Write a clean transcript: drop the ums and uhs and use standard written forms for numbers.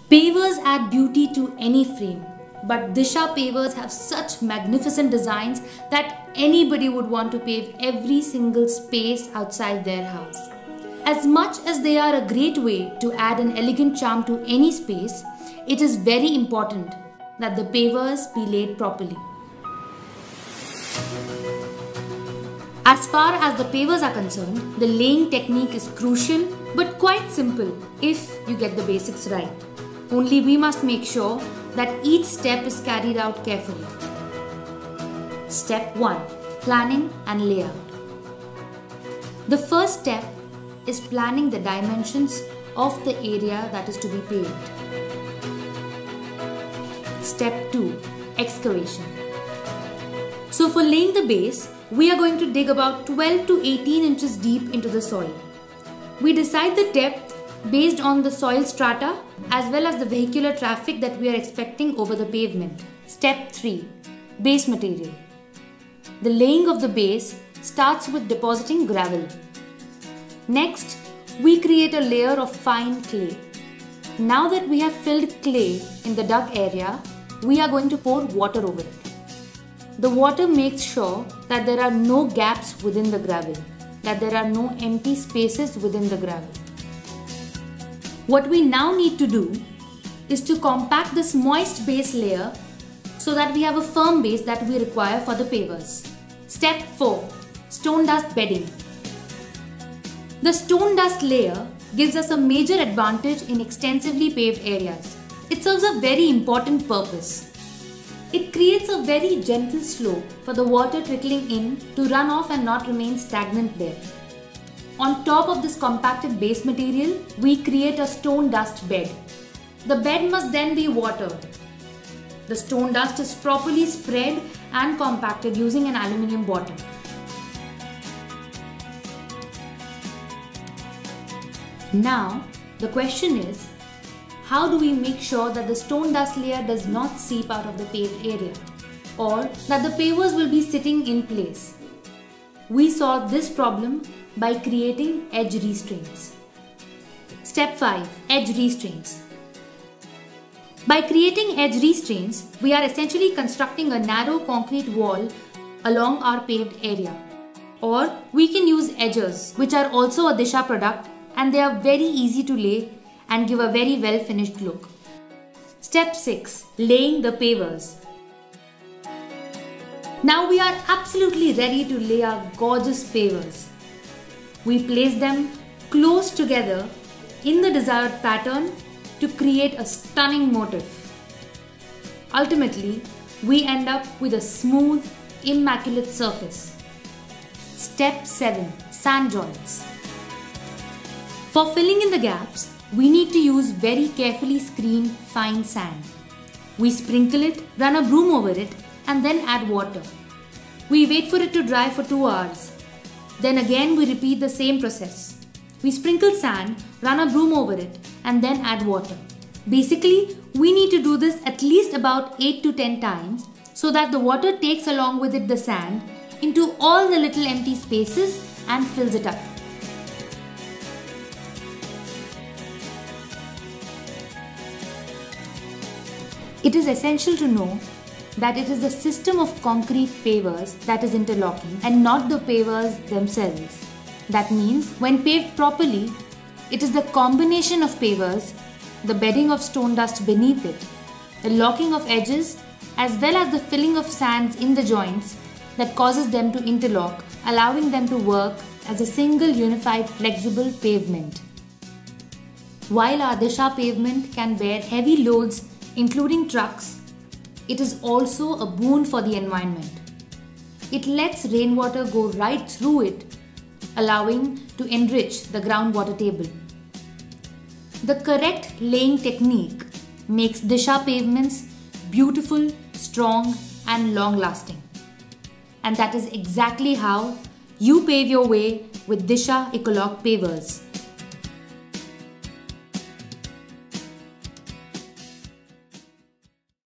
Pavers add beauty to any frame, but Disha pavers have such magnificent designs that anybody would want to pave every single space outside their house. As much as they are a great way to add an elegant charm to any space, it is very important that the pavers be laid properly. As far as the pavers are concerned, the laying technique is crucial but quite simple if you get the basics right. Only we must make sure that each step is carried out carefully. Step 1. Planning and layout. The first step is planning the dimensions of the area that is to be paved. Step 2. Excavation. So for laying the base, we are going to dig about 12 to 18 inches deep into the soil. We decide the depth based on the soil strata as well as the vehicular traffic that we are expecting over the pavement. Step 3. Base material. The laying of the base starts with depositing gravel. Next, we create a layer of fine clay. Now that we have filled clay in the dug area, we are going to pour water over it. The water makes sure that there are no gaps within the gravel, that there are no empty spaces within the gravel. What we now need to do is to compact this moist base layer so that we have a firm base that we require for the pavers. Step 4. Stone dust bedding. The stone dust layer gives us a major advantage in extensively paved areas. It serves a very important purpose. It creates a very gentle slope for the water trickling in to run off and not remain stagnant there. On top of this compacted base material, we create a stone dust bed. The bed must then be watered. The stone dust is properly spread and compacted using an aluminium bottom. Now, the question is, how do we make sure that the stone dust layer does not seep out of the paved area, or that the pavers will be sitting in place? We solve this problem by creating edge restraints. Step 5. Edge restraints. By creating edge restraints, we are essentially constructing a narrow concrete wall along our paved area. Or we can use edgers, which are also a Disha product, and they are very easy to lay and give a very well finished look. Step 6. Laying the pavers. Now we are absolutely ready to lay our gorgeous pavers. We place them close together in the desired pattern to create a stunning motif. Ultimately, we end up with a smooth, immaculate surface. Step 7. Sand joints. For filling in the gaps, we need to use very carefully screened fine sand. We sprinkle it, run a broom over it, and then add water. We wait for it to dry for 2 hours. Then again we repeat the same process. We sprinkle sand, run a broom over it, and then add water. Basically, we need to do this at least about 8 to 10 times so that the water takes along with it the sand into all the little empty spaces and fills it up. It is essential to know that it is the system of concrete pavers that is interlocking and not the pavers themselves. That means when paved properly, it is the combination of pavers, the bedding of stone dust beneath it, the locking of edges as well as the filling of sands in the joints that causes them to interlock, allowing them to work as a single unified flexible pavement. While our Disha pavement can bear heavy loads including trucks, it is also a boon for the environment. It lets rainwater go right through it, allowing to enrich the groundwater table. The correct laying technique makes Disha pavements beautiful, strong, and long-lasting. And that is exactly how you pave your way with Disha Ecolock pavers.